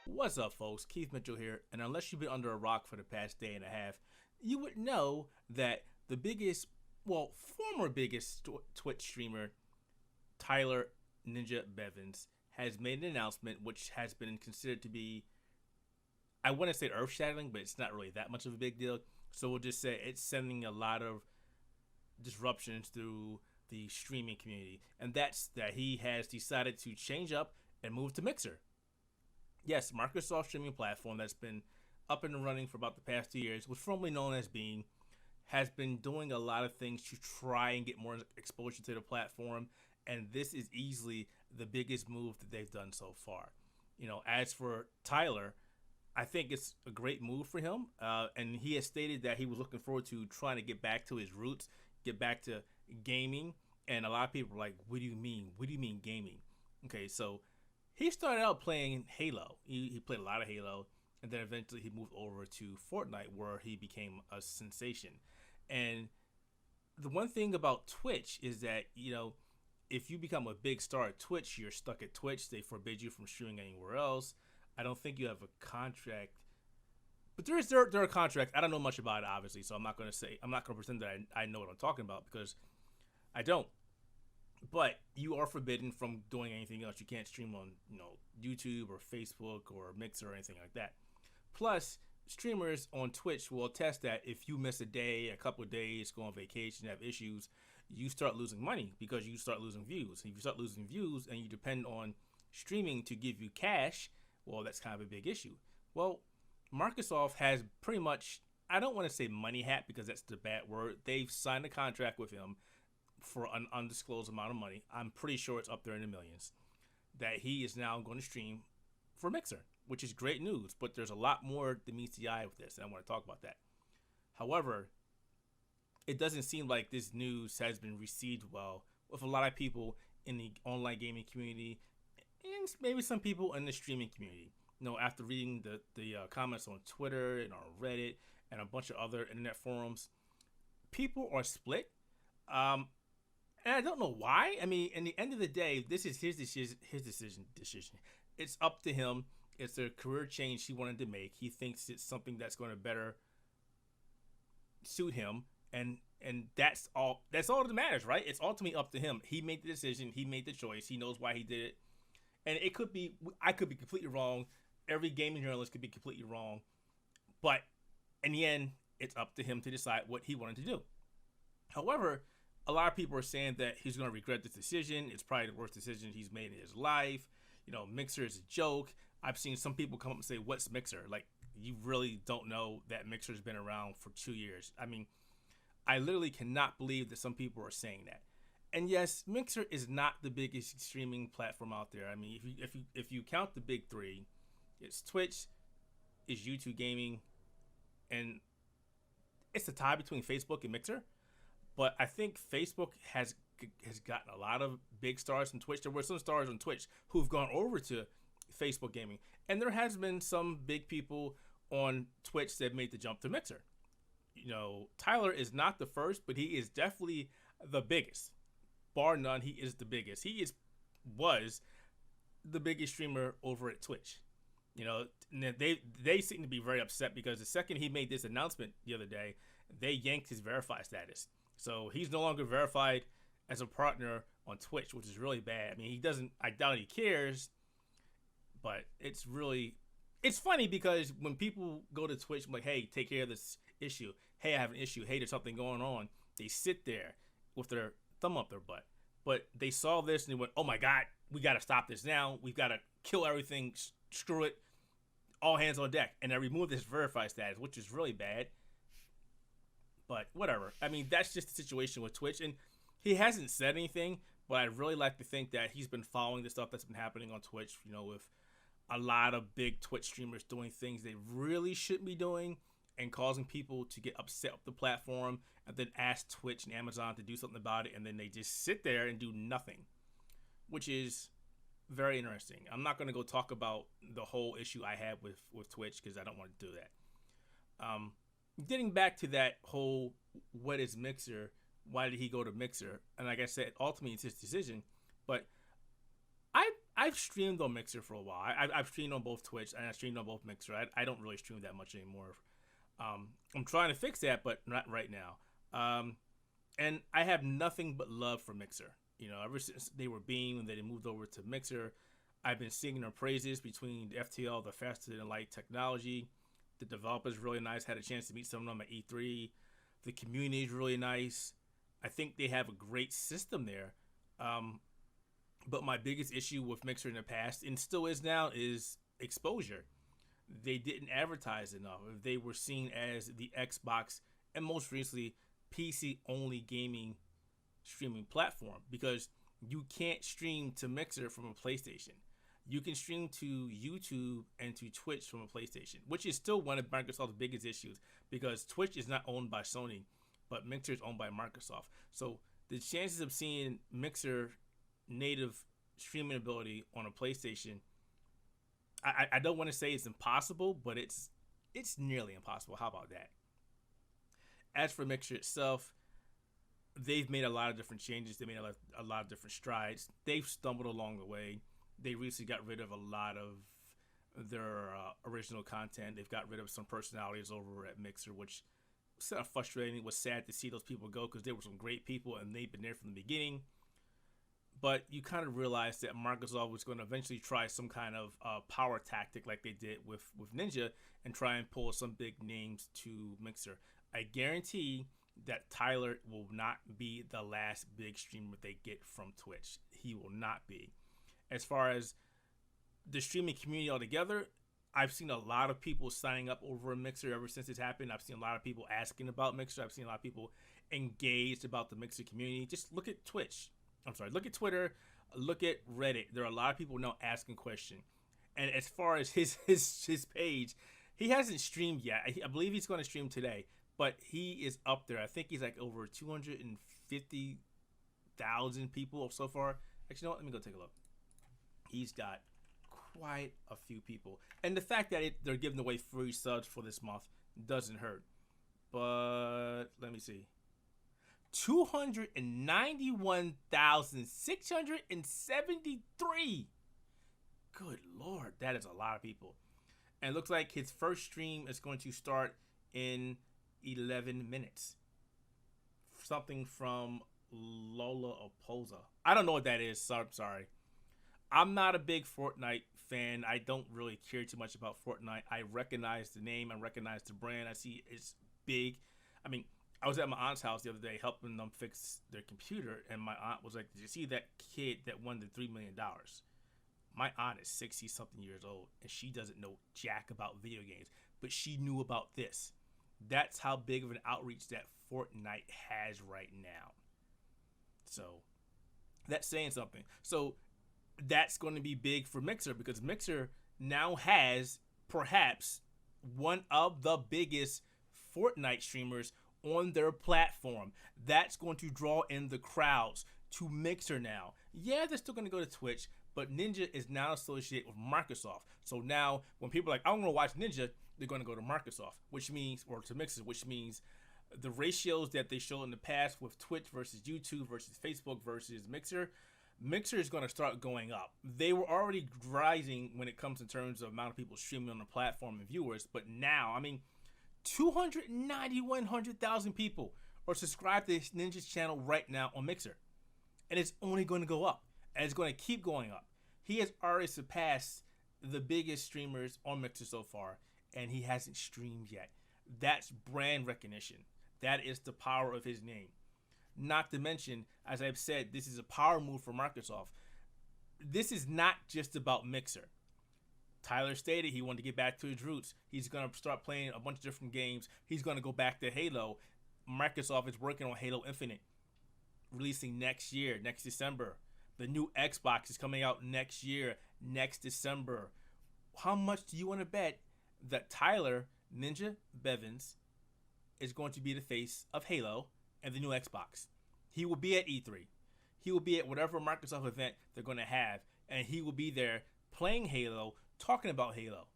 What's up, folks? Keith Mitchell here, and unless you've been under a rock for the past day and a half, you would know that the biggest, well, former biggest Twitch streamer, Tyler Ninja Bevins, has made an announcement which has been considered to be, I want to say earth shattering, but it's not really that much of a big deal. So we'll just say it's sending a lot of disruptions through the streaming community, and that's that he has decided to change up and move to Mixer. Yes, Microsoft streaming platform that's been up and running for about the past 2 years, was formerly known as Beam, has been doing a lot of things to try and get more exposure to the platform, and this is easily the biggest move that they've done so far. As for Tyler, I think it's a great move for him, and he has stated that he was looking forward to trying to get back to his roots, get back to gaming. And a lot of people are like, "What do you mean? What do you mean gaming?" Okay, so he started out playing Halo. He played a lot of Halo, and then eventually he moved over to Fortnite, where he became a sensation. And the one thing about Twitch is that if you become a big star at Twitch, you're stuck at Twitch. They forbid you from streaming anywhere else. I don't think you have a contract, but there are contracts. I don't know much about it, obviously, so I'm not going to pretend that I know what I'm talking about because I don't. But you are forbidden from doing anything else. You can't stream on YouTube or Facebook or Mixer or anything like that. Plus, streamers on Twitch will attest that if you miss a day, a couple of days, go on vacation, have issues, you start losing money because you start losing views. If you start losing views and you depend on streaming to give you cash, well, that's kind of a big issue. Well, Microsoft has pretty much, I don't want to say money hat because that's the bad word. They've signed a contract with him for an undisclosed amount of money. I'm pretty sure it's up there in the millions. That he is now going to stream for Mixer, which is great news. But there's a lot more that meets the eye with this, and I want to talk about that. However, it doesn't seem like this news has been received well with a lot of people in the online gaming community and maybe some people in the streaming community. After reading the comments on Twitter and on Reddit and a bunch of other internet forums, people are split. Um, and I don't know why. I mean, in the end of the day, this is his decision. His decision. It's up to him. It's a career change he wanted to make. He thinks it's something that's going to better suit him, and that's all. That's all that matters, right? It's ultimately up to him. He made the decision. He made the choice. He knows why he did it, and it could be. I could be completely wrong. Every gaming journalist could be completely wrong, but in the end, it's up to him to decide what he wanted to do. However, a lot of people are saying that he's going to regret this decision. It's probably the worst decision he's made in his life. Mixer is a joke. I've seen some people come up and say, "What's Mixer?" Like, you really don't know that Mixer's been around for 2 years. I mean, I literally cannot believe that some people are saying that. And yes, Mixer is not the biggest streaming platform out there. I mean, if you count the big three, it's Twitch, it's YouTube Gaming, and it's a tie between Facebook and Mixer. But I think Facebook has gotten a lot of big stars from Twitch. There were some stars on Twitch who've gone over to Facebook Gaming, and there has been some big people on Twitch that made the jump to Mixer. Tyler is not the first, but he is definitely the biggest, bar none. He is the biggest. Was the biggest streamer over at Twitch. They seem to be very upset because the second he made this announcement the other day, they yanked his verified status. So he's no longer verified as a partner on Twitch, which is really bad. I mean, he doesn't. I doubt he cares, but it's funny because when people go to Twitch, I'm like, "Hey, take care of this issue. Hey, I have an issue. Hey, there's something going on." They sit there with their thumb up their butt. But they saw this and they went, "Oh my God, we got to stop this now. We've got to kill everything. Screw it. All hands on deck." And they removed this verified status, which is really bad. But whatever. I mean, that's just the situation with Twitch. And he hasn't said anything, but I'd really like to think that he's been following the stuff that's been happening on Twitch, with a lot of big Twitch streamers doing things they really shouldn't be doing and causing people to get upset with the platform and then ask Twitch and Amazon to do something about it. And then they just sit there and do nothing, which is very interesting. I'm not going to go talk about the whole issue I had with Twitch because I don't want to do that. Getting back to that whole what is Mixer, why did he go to Mixer? And like I said, ultimately it's his decision. But I I've streamed on Mixer for a while. I've streamed on both Twitch and I streamed on both Mixer. I don't really stream that much anymore. I'm trying to fix that, but not right now. And I have nothing but love for Mixer. You know, ever since they were Beam and they moved over to Mixer, I've been singing their praises between the FTL, the faster than light technology. The developers really nice. Had a chance to meet some of them at E3. The community is really nice. I think they have a great system there. But my biggest issue with Mixer in the past, and still is now, is exposure. They didn't advertise enough. They were seen as the Xbox and most recently PC only gaming streaming platform, because you can't stream to Mixer from a PlayStation. You can stream to YouTube and to Twitch from a PlayStation, which is still one of Microsoft's biggest issues, because Twitch is not owned by Sony, but Mixer is owned by Microsoft. So the chances of seeing Mixer native streaming ability on a PlayStation, I don't want to say it's impossible, but it's nearly impossible. How about that? As for Mixer itself, they've made a lot of different changes. They made a lot of different strides. They've stumbled along the way. They recently got rid of a lot of their original content. They've got rid of some personalities over at Mixer, which was kind of frustrating. It was sad to see those people go, because they were some great people and they've been there from the beginning. But you kind of realize that Microsoft was going to eventually try some kind of power tactic like they did with Ninja and try and pull some big names to Mixer. I guarantee that Tyler will not be the last big streamer they get from Twitch. He will not be. As far as the streaming community altogether, I've seen a lot of people signing up over a Mixer ever since it's happened. I've seen a lot of people asking about Mixer. I've seen a lot of people engaged about the Mixer community. Just look at Twitch. Look at Twitter. Look at Reddit. There are a lot of people now asking questions. And as far as his page, he hasn't streamed yet. I believe he's going to stream today, but he is up there. I think he's like over 250,000 people so far. Actually, you know what? Let me go take a look. He's got quite a few people. And the fact that they're giving away free subs for this month doesn't hurt. But let me see. 291,673. Good Lord, that is a lot of people. And it looks like his first stream is going to start in 11 minutes. Something from Lola Opoza. I don't know what that is, so I'm sorry. I'm not a big Fortnite fan. I don't really care too much about Fortnite. I recognize the name. I recognize the brand. I see it's big. I mean, I was at my aunt's house the other day helping them fix their computer, and my aunt was like, "Did you see that kid that won the $3 million?" My aunt is 60-something years old, and she doesn't know jack about video games, but she knew about this. That's how big of an outreach that Fortnite has right now. So that's saying something. So that's going to be big for Mixer, because Mixer now has perhaps one of the biggest Fortnite streamers on their platform. That's going to draw in the crowds to Mixer now. Yeah, they're still going to go to Twitch, but Ninja is now associated with Microsoft. So now when people are like, I'm going to watch Ninja, they're going to go to Microsoft, which means, or to Mixer, which means the ratios that they showed in the past with Twitch versus YouTube versus Facebook versus Mixer is going to start going up. They were already rising when it comes in terms of amount of people streaming on the platform and viewers, but now, I mean, 291,000 people are subscribed to Ninja's channel right now on Mixer, and it's only going to go up, and it's going to keep going up. He has already surpassed the biggest streamers on Mixer so far, and he hasn't streamed yet. That's brand recognition. That is the power of his name. Not to mention, as I've said, this is a power move for Microsoft. This is not just about Mixer. Tyler stated he wanted to get back to his roots. He's going to start playing a bunch of different games. He's going to go back to Halo. Microsoft is working on Halo Infinite, releasing next year, next December. The new Xbox is coming out next year, next December. How much do you want to bet that Tyler Ninja Bevins is going to be the face of Halo and the new Xbox? He will be at E3. He will be at whatever Microsoft event they're going to have, and he will be there playing Halo, talking about Halo.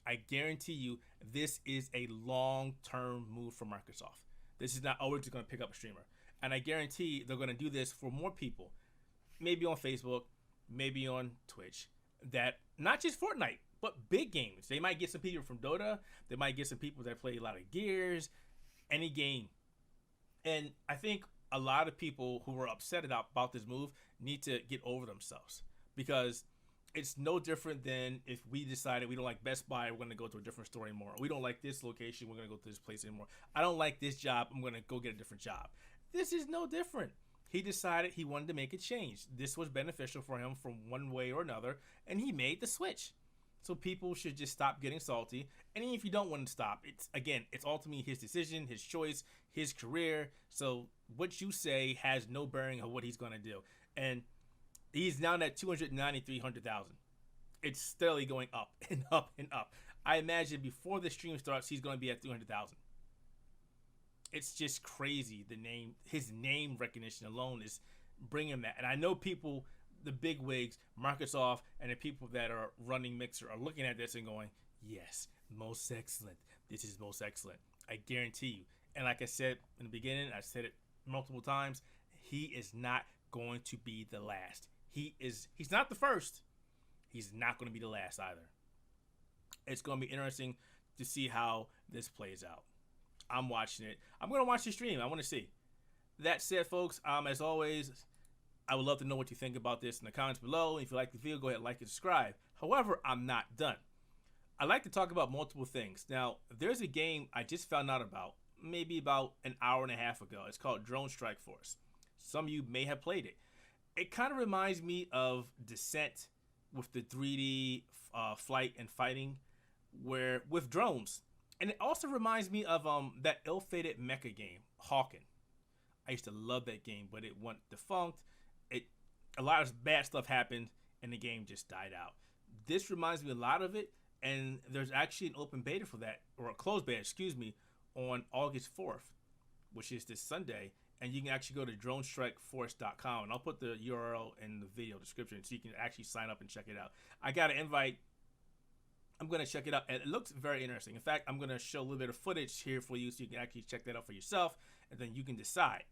I guarantee you this is a long-term move for Microsoft. This is not, oh, we're just going to pick up a streamer. And I guarantee they're going to do this for more people. Maybe on Facebook, maybe on Twitch, that not just Fortnite, but big games. They might get some people from Dota. They might get some people that play a lot of Gears, any game. And I think a lot of people who were upset about this move need to get over themselves, because it's no different than if we decided we don't like Best Buy, we're going to go to a different store anymore. We don't like this location, we're going to go to this place anymore. I don't like this job, I'm going to go get a different job. This is no different. He decided he wanted to make a change. This was beneficial for him from one way or another, and he made the switch. So people should just stop getting salty. And even if you don't want to stop, it's ultimately his decision, his choice, his career. So what you say has no bearing on what he's going to do. And he's now at 293,000. It's steadily going up and up and up. I imagine before the stream starts, he's going to be at 300,000. It's just crazy. His name recognition alone is bringing that. And I know people, the big wigs, Microsoft, and the people that are running Mixer are looking at this and going, yes, most excellent. This is most excellent. I guarantee you. And like I said in the beginning, I said it multiple times, he is not going to be the last. He's not the first. He's not going to be the last either. It's going to be interesting to see how this plays out. I'm watching it. I'm going to watch the stream. I want to see. That said, folks, as always, I would love to know what you think about this in the comments below. If you like the video, go ahead and like and subscribe. However, I'm not done. I like to talk about multiple things. Now, there's a game I just found out about maybe about an hour and a half ago. It's called Drone Strike Force. Some of you may have played it. It kind of reminds me of Descent with the 3D flight and fighting with drones. And it also reminds me of that ill-fated mecha game, Hawken. I used to love that game, but it went defunct. A lot of bad stuff happened, and the game just died out. This reminds me a lot of it, and there's actually an open beta for that, or a closed beta, on August 4th, which is this Sunday. And you can actually go to dronestrikeforce.com, and I'll put the URL in the video description so you can actually sign up and check it out. I got an invite. I'm going to check it out, and it looks very interesting. In fact, I'm going to show a little bit of footage here for you so you can actually check that out for yourself, and then you can decide.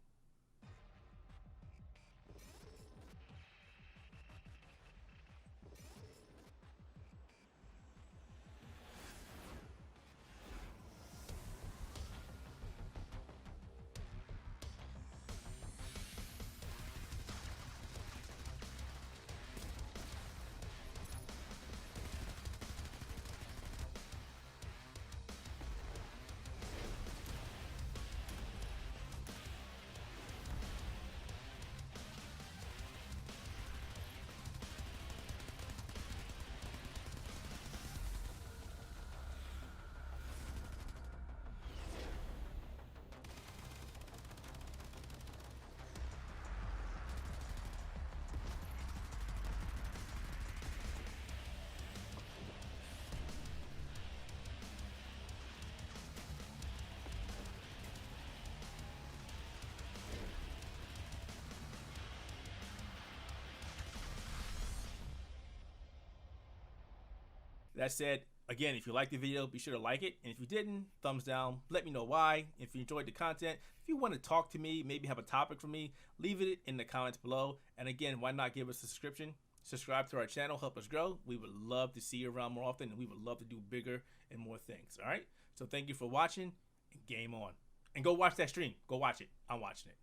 That said, again, if you liked the video, be sure to like it. And if you didn't, thumbs down. Let me know why. If you enjoyed the content, if you want to talk to me, maybe have a topic for me, leave it in the comments below. And again, why not give us a subscription? Subscribe to our channel, help us grow. We would love to see you around more often, and we would love to do bigger and more things. All right? So thank you for watching, and game on. And go watch that stream. Go watch it. I'm watching it.